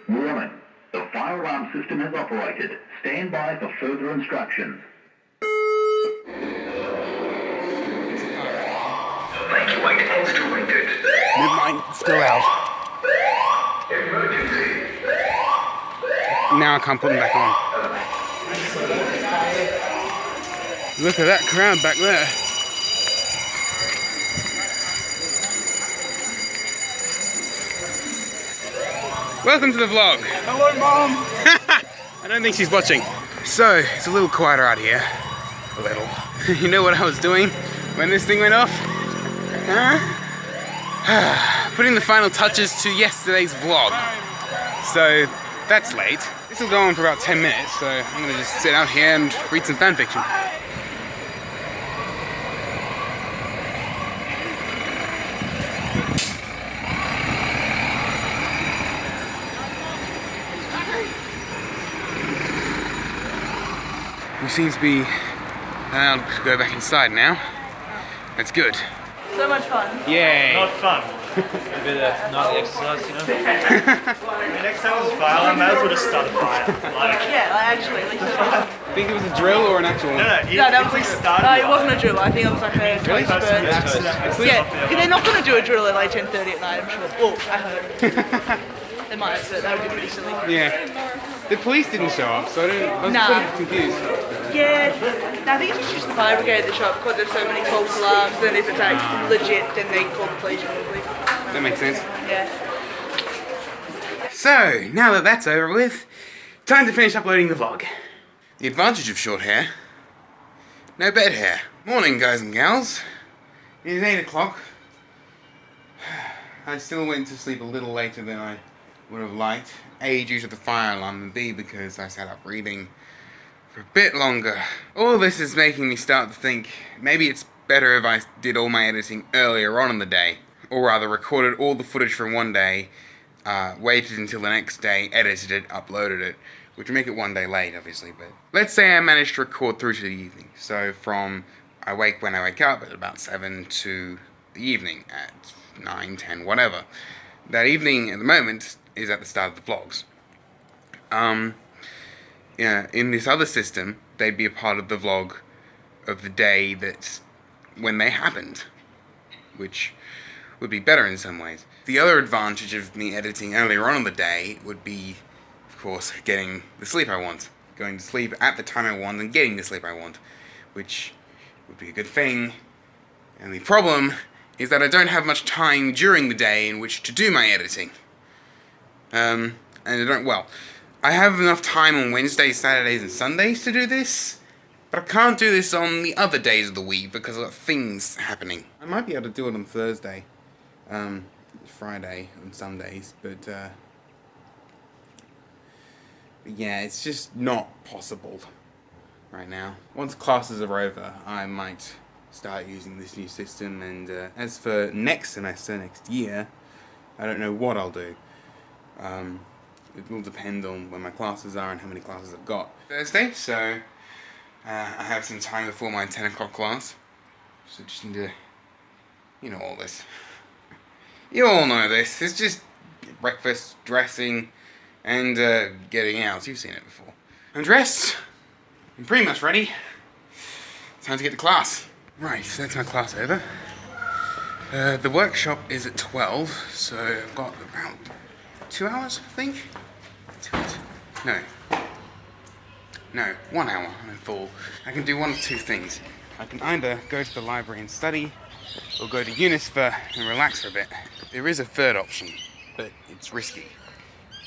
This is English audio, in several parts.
Warning. The fire alarm system has operated. Stand by for further instructions. Evacuate instrumented. Midnight, still out. Emergency. Now I can't put them back on. Look at that crowd back there. Welcome to the vlog. Hello, Mom. I don't think she's watching. So, it's a little quieter out here. A little. You know what I was doing when this thing went off? Huh? Putting the final touches to yesterday's vlog. So, that's late. This will go on for about 10 minutes, so I'm gonna just sit out here and read some fan fiction. We seem to be allowed to go back inside now. That's good. So much fun. Yay! Not fun. A bit of nightly exercise, you know? The next time there's a fire alarm, I might as well just start a fire. Actually, at least it was. Think it was a drill or an actual one? No, No, that was like, it wasn't a drill. I think it was like a toast burn. Yeah, they're not going to do a drill at like 10:30 at night, I'm sure. Oh, I heard. They might, but that would be pretty silly. Yeah. The police didn't show up, so I was sort of confused. Yeah, I think it's just the fire brigade that show up because there's so many false alarms. Then if it's like legit, then they call the police probably. That makes sense. Yeah. So, now that that's over with, time to finish uploading the vlog. The advantage of short hair, no bed hair. Morning, guys and gals. It is 8 o'clock. I still went to sleep a little later than I would have liked. A, due to the fire alarm, and B, because I sat up reading for a bit longer. All this is making me start to think maybe it's better if I did all my editing earlier on in the day. Or rather, recorded all the footage from one day, waited until the next day, edited it, uploaded it, which would make it one day late, obviously, but let's say I managed to record through to the evening. So from when I wake up at about 7 to the evening at 9, 10, whatever. That evening at the moment is at the start of the vlogs. Yeah, in this other system, they'd be a part of the vlog of the day that's when they happened, which would be better in some ways. The other advantage of me editing earlier on in the day would be, of course, getting the sleep I want. Going to sleep at the time I want and getting the sleep I want, which would be a good thing. And the problem is that I don't have much time during the day in which to do my editing. And I have enough time on Wednesdays, Saturdays, and Sundays to do this, but I can't do this on the other days of the week because of things happening. I might be able to do it on Thursday, Friday, and Sundays, but yeah, it's just not possible right now. Once classes are over, I might start using this new system, and as for next semester, next year, I don't know what I'll do. It will depend on when my classes are and how many classes I've got. Thursday, so I have some time before my 10 o'clock class, so just need to, you know all this. You all know this. It's just breakfast, dressing, and getting out. You've seen it before. I'm dressed. I'm pretty much ready. Time to get to class. Right, so that's my class over. The workshop is at 12, so I've got about 2 hours, I think. No, 1 hour. I'm full. I can do one of two things. I can either go to the library and study, or go to Unispa and relax for a bit. There is a third option, but it's risky.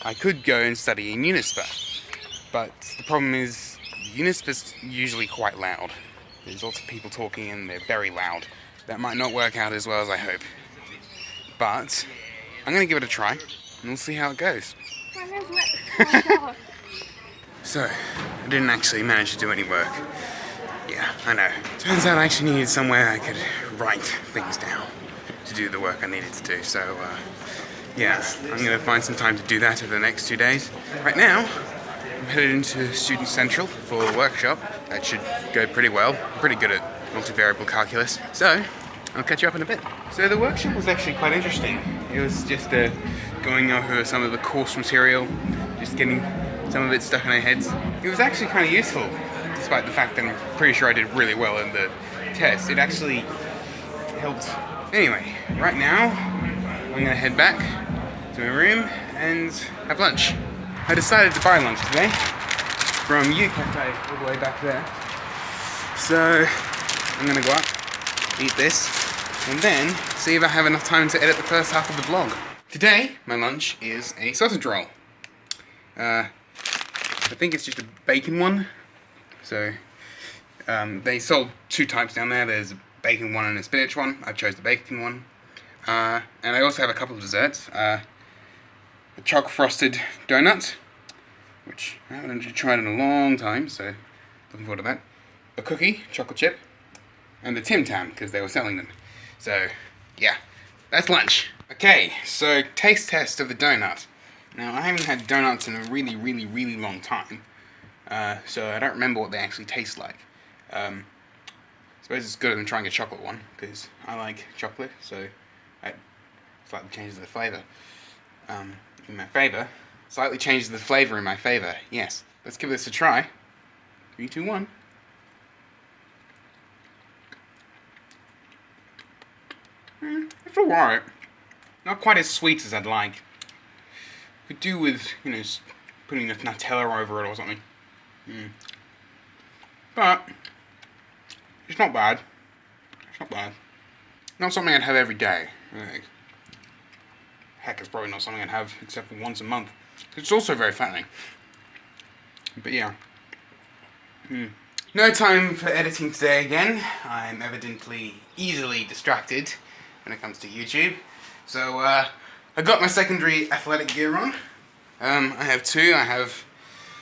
I could go and study in Unispa, but the problem is Unispa's usually quite loud. There's lots of people talking and they're very loud. That might not work out as well as I hope. But I'm going to give it a try and we'll see how it goes. So, I didn't actually manage to do any work. Yeah, I know. Turns out I actually needed somewhere I could write things down to do the work I needed to do. So, yeah, I'm going to find some time to do that over the next 2 days. Right now, I'm headed into Student Central for a workshop. That should go pretty well. I'm pretty good at multivariable calculus. So, I'll catch you up in a bit. So the workshop was actually quite interesting. It was just a going over some of the course material, just getting some of it stuck in our heads. It was actually kind of useful, despite the fact that I'm pretty sure I did really well in the test. It actually helped. Anyway, right now, I'm gonna head back to my room and have lunch. I decided to buy lunch today from U Cafe all the way back there. So, I'm gonna go up, eat this, and then see if I have enough time to edit the first half of the vlog. Today, my lunch is a sausage roll. I think it's just a bacon one. So, they sold two types down there. There's a bacon one and a spinach one. I chose the bacon one. And I also have a couple of desserts. A chocolate frosted donut, which I haven't actually tried in a long time, so looking forward to that. A cookie, chocolate chip, and the Tim Tam, because they were selling them. So, yeah, that's lunch. Okay, so taste test of the donut. Now, I haven't had donuts in a really, really, really long time, so I don't remember what they actually taste like. I suppose it's good than trying a chocolate one, because I like chocolate, so it slightly changes the flavour. In my favour. Slightly changes the flavour in my favour, yes. Let's give this a try. 3, 2, 1. It's alright. Not quite as sweet as I'd like. Could do with, you know, putting a Nutella over it or something. But it's not bad. It's not bad. Not something I'd have every day. Like, heck, it's probably not something I'd have except for once a month. It's also very fattening. But yeah. No time for editing today again. I'm evidently easily distracted when it comes to YouTube. So, I got my secondary athletic gear on. I have two. I have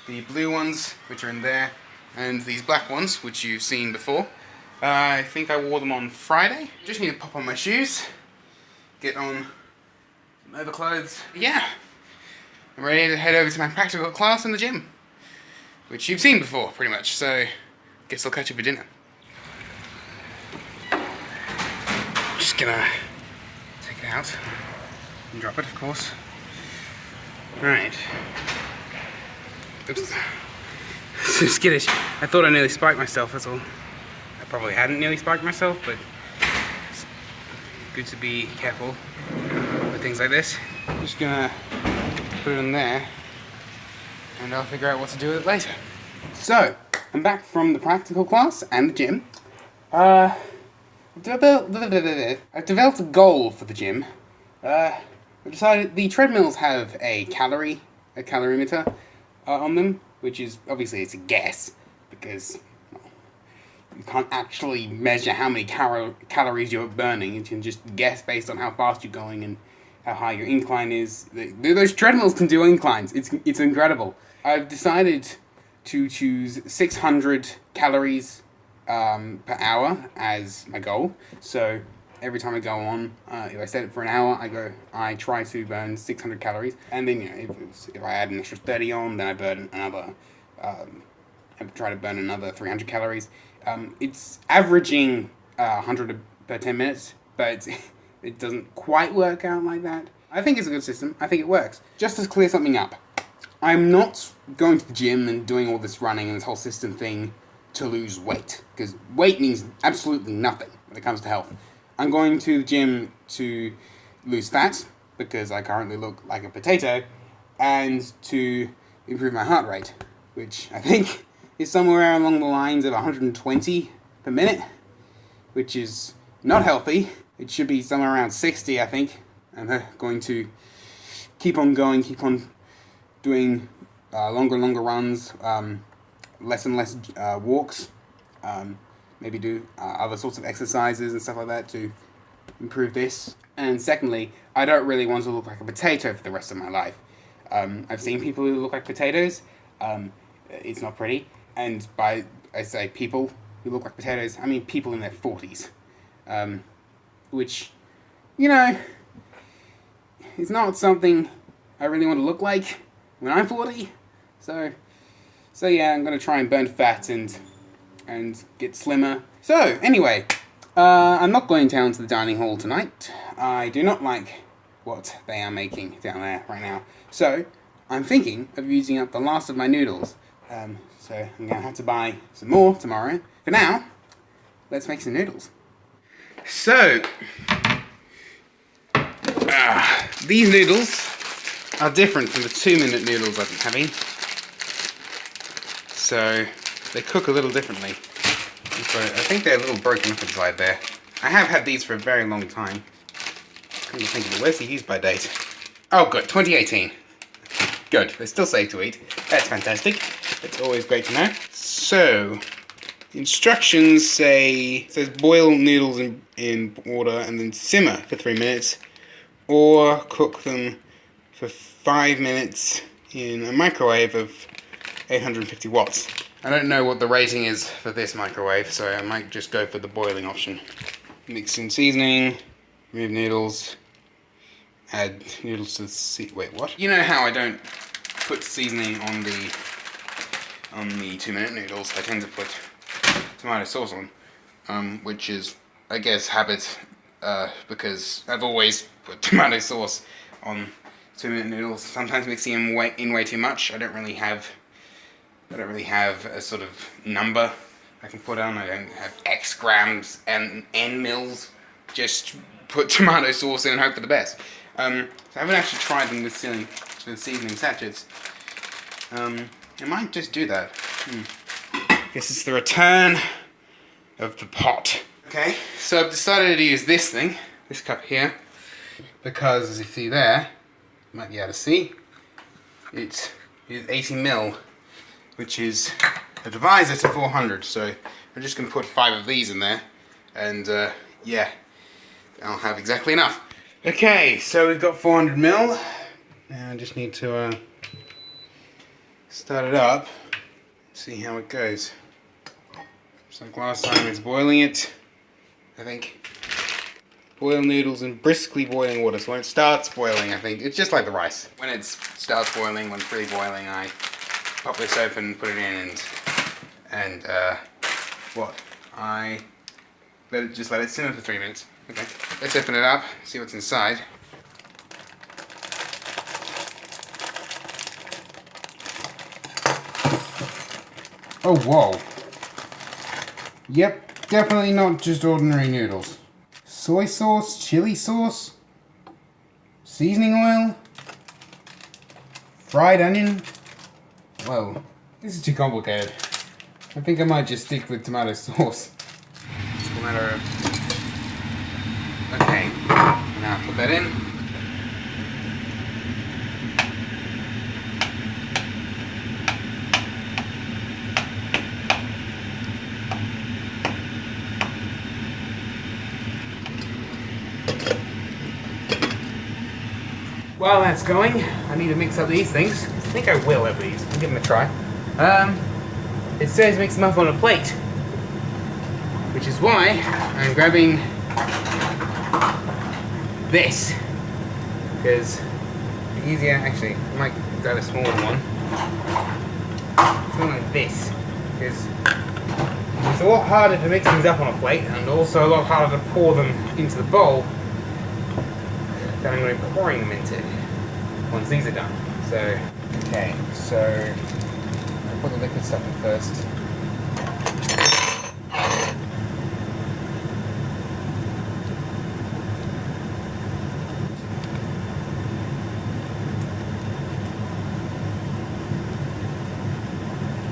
the blue ones, which are in there, and these black ones, which you've seen before. I think I wore them on Friday. Just need to pop on my shoes, get on some overclothes. Yeah, I'm ready to head over to my practical class in the gym, which you've seen before, pretty much. So, guess I'll catch you for dinner. Just gonna take it out and drop it, of course. Right. Oops. So skittish. I thought I nearly spiked myself, that's all. I probably hadn't nearly spiked myself, but it's good to be careful with things like this. I'm just gonna put it in there, and I'll figure out what to do with it later. So, I'm back from the practical class and the gym. I've developed a goal for the gym. I decided the treadmills have a calorimeter on them, which is, obviously it's a guess, because well, you can't actually measure how many calories you're burning. You can just guess based on how fast you're going and how high your incline is. Those treadmills can do inclines. It's incredible. I've decided to choose 600 calories per hour as my goal. So every time I go on, if I set it for an hour, I try to burn 600 calories, and then, you know, if I add an extra 30 on, then I burn another. I try to burn another 300 calories. It's averaging 100 per 10 minutes, but it doesn't quite work out like that. I think it's a good system. I think it works. Just to clear something up, I'm not going to the gym and doing all this running and this whole system thing to lose weight, because weight means absolutely nothing when it comes to health. I'm going to the gym to lose fat, because I currently look like a potato, and to improve my heart rate, which I think is somewhere along the lines of 120 per minute, which is not healthy. It should be somewhere around 60, I think. I'm going to keep on going, keep on doing longer and longer runs, less and less walks, maybe do other sorts of exercises and stuff like that to improve this. And secondly, I don't really want to look like a potato for the rest of my life. I've seen people who look like potatoes. It's not pretty. And by, I say people who look like potatoes, I mean people in their 40s. Which, you know, is not something I really want to look like when I'm 40. So yeah, I'm going to try and burn fat and get slimmer. So, anyway, I'm not going down to the dining hall tonight. I do not like what they are making down there right now. So I'm thinking of using up the last of my noodles. So I'm going to have to buy some more tomorrow. For now, let's make some noodles. So, these noodles are different from the 2-minute noodles I've been having. So, they cook a little differently. So I think they're a little broken up inside there. I have had these for a very long time. Come to think of it, where's the use by date? Oh good, 2018. Good, they're still safe to eat. That's fantastic. That's always great to know. So, instructions says boil noodles in water and then simmer for 3 minutes, or cook them for 5 minutes in a microwave of 850 watts. I don't know what the rating is for this microwave, so I might just go for the boiling option. Mix in seasoning, remove noodles, add noodles to the wait, what? You know how I don't put seasoning on the 2-minute noodles. I tend to put tomato sauce on, which is, I guess, habit, because I've always put tomato sauce on 2-minute noodles. Sometimes mixing in way too much. I don't really have a sort of number I can put on. I don't have X grams and N mils. Just put tomato sauce in and hope for the best. So I haven't actually tried them with seasoning sachets. I might just do that. Guess it's the return of the pot. Okay, so I've decided to use this thing, this cup here, because as you see there, you might be able to see, it is 80ml, which is a divisor to 400. So I'm just going to put 5 of these in there, and yeah, I'll have exactly enough. Okay, so we've got 400ml. Now I just need to start it up, see how it goes. Just like last time, it's boiling it, I think. Boil noodles in briskly boiling water. So when it starts boiling, I think, it's just like the rice. When it starts boiling, when it's really boiling, I pop this open, put it in, and I let it simmer for 3 minutes. Okay, let's open it up, see what's inside. Oh, whoa. Yep, definitely not just ordinary noodles. Soy sauce, chili sauce, seasoning oil, fried onion. Whoa, this is too complicated. I think I might just stick with tomato sauce. It's a matter of... Okay, now put that in. While that's going, I need to mix up these things. I think I will at least. I'll give them a try. It says mix them up on a plate, which is why I'm grabbing this, because it's easier. Actually, I might grab a smaller one. Something like this, because it's a lot harder to mix things up on a plate, and also a lot harder to pour them into the bowl that I'm going to be pouring them into once these are done. So, okay, so I'll put the liquid stuff in first.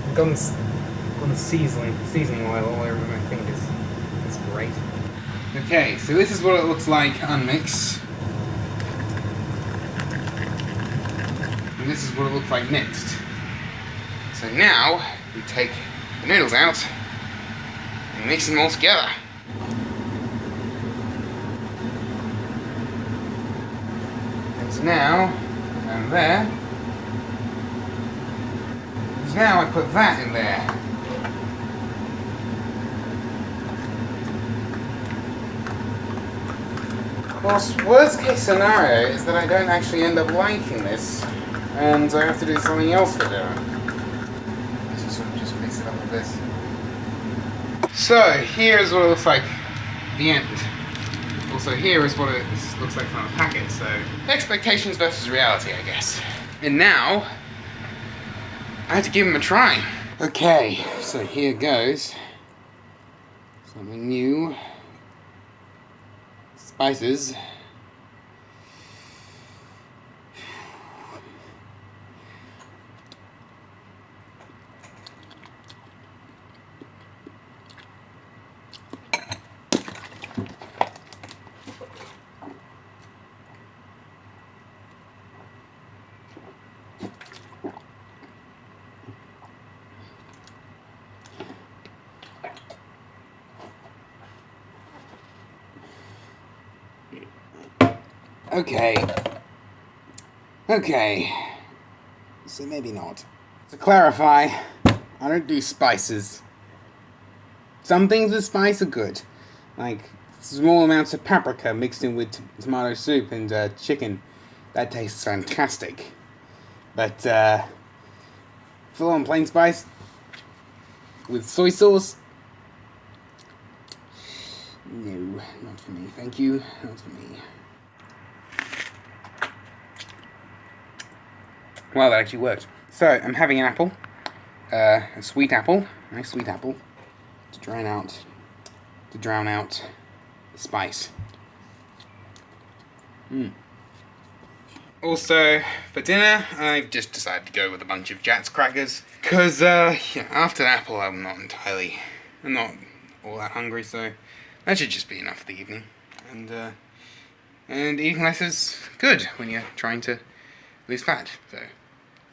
I've got the seasoning oil all over my fingers. That's great. Okay, so this is what it looks like unmixed. And this is what it looks like mixed. So now, we take the noodles out and mix them all together. And so now, down there, so now I put that in there. Of course, worst case scenario is that I don't actually end up liking this, and I have to do something else for dinner. Let's just sort of just mix it up with this. So, here's what it looks like at the end. Also here is what it looks like on a packet, so expectations versus reality, I guess. And now, I have to give them a try. Okay, so here goes. Something new. Spices. Okay, so maybe not. To clarify, I don't do spices. Some things with spice are good, like small amounts of paprika mixed in with tomato soup and chicken. That tastes fantastic. But full on plain spice with soy sauce? No, not for me. Thank you, not for me. Well, that actually worked. So, I'm having an apple. A sweet apple. Nice sweet apple. To drown out the spice. Also, for dinner, I've just decided to go with a bunch of Jats crackers. Because, after the apple, I'm not all that hungry, so that should just be enough for the evening. And eating less is good when you're trying to lose fat, so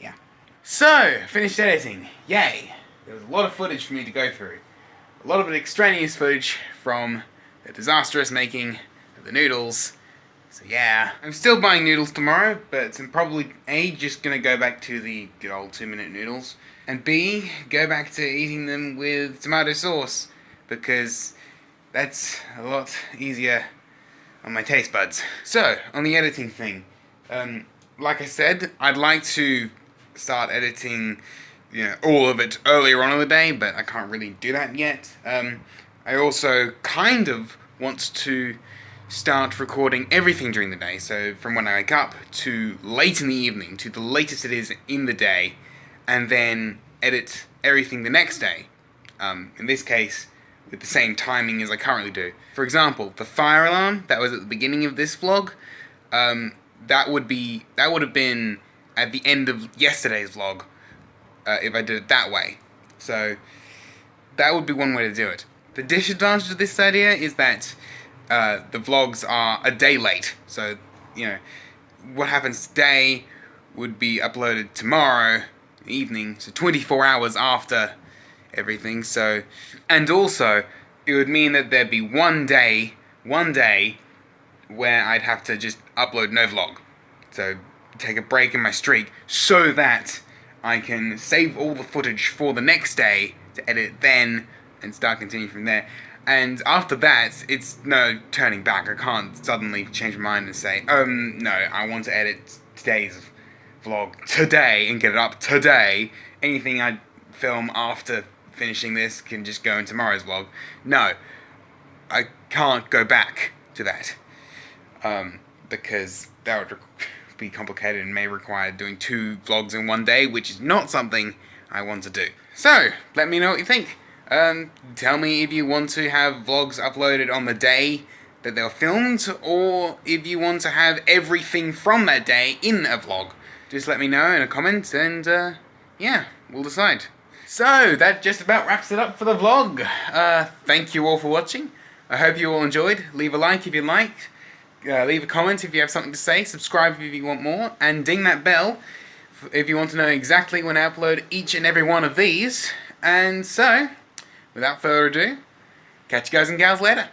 yeah. So, finished editing. Yay! There was a lot of footage for me to go through. A lot of it extraneous footage from the Disasterous making of the Noodles. So yeah, I'm still buying noodles tomorrow, but I'm probably A, just gonna go back to the good old 2-minute noodles, and B, go back to eating them with tomato sauce, because that's a lot easier on my taste buds. So, on the editing thing, like I said, I'd like to start editing, all of it earlier on in the day, but I can't really do that yet. I also kind of want to start recording everything during the day, so from when I wake up to late in the evening, to the latest it is in the day, and then edit everything the next day. In this case, with the same timing as I currently do. For example, the fire alarm that was at the beginning of this vlog, that would have been at the end of yesterday's vlog, if I did it that way. So that would be one way to do it. The disadvantage of this idea is that the vlogs are a day late. So, what happens today would be uploaded tomorrow evening, so 24 hours after everything. So, and also, it would mean that there'd be one day where I'd have to just upload no vlog. So, take a break in my streak so that I can save all the footage for the next day to edit then and start continuing from there. And after that, it's no turning back. I can't suddenly change my mind and say, no, I want to edit today's vlog today and get it up today. Anything I film after finishing this can just go in tomorrow's vlog. No, I can't go back to that. Because that would be complicated and may require doing 2 vlogs in one day, which is not something I want to do. So, let me know what you think. Tell me if you want to have vlogs uploaded on the day that they were filmed, or if you want to have everything from that day in a vlog. Just let me know in a comment, and yeah, we'll decide. So, that just about wraps it up for the vlog. Thank you all for watching. I hope you all enjoyed. Leave a like if you liked. Leave a comment if you have something to say. Subscribe if you want more. And ding that bell if you want to know exactly when I upload each and every one of these. And so, without further ado, catch you guys and gals later.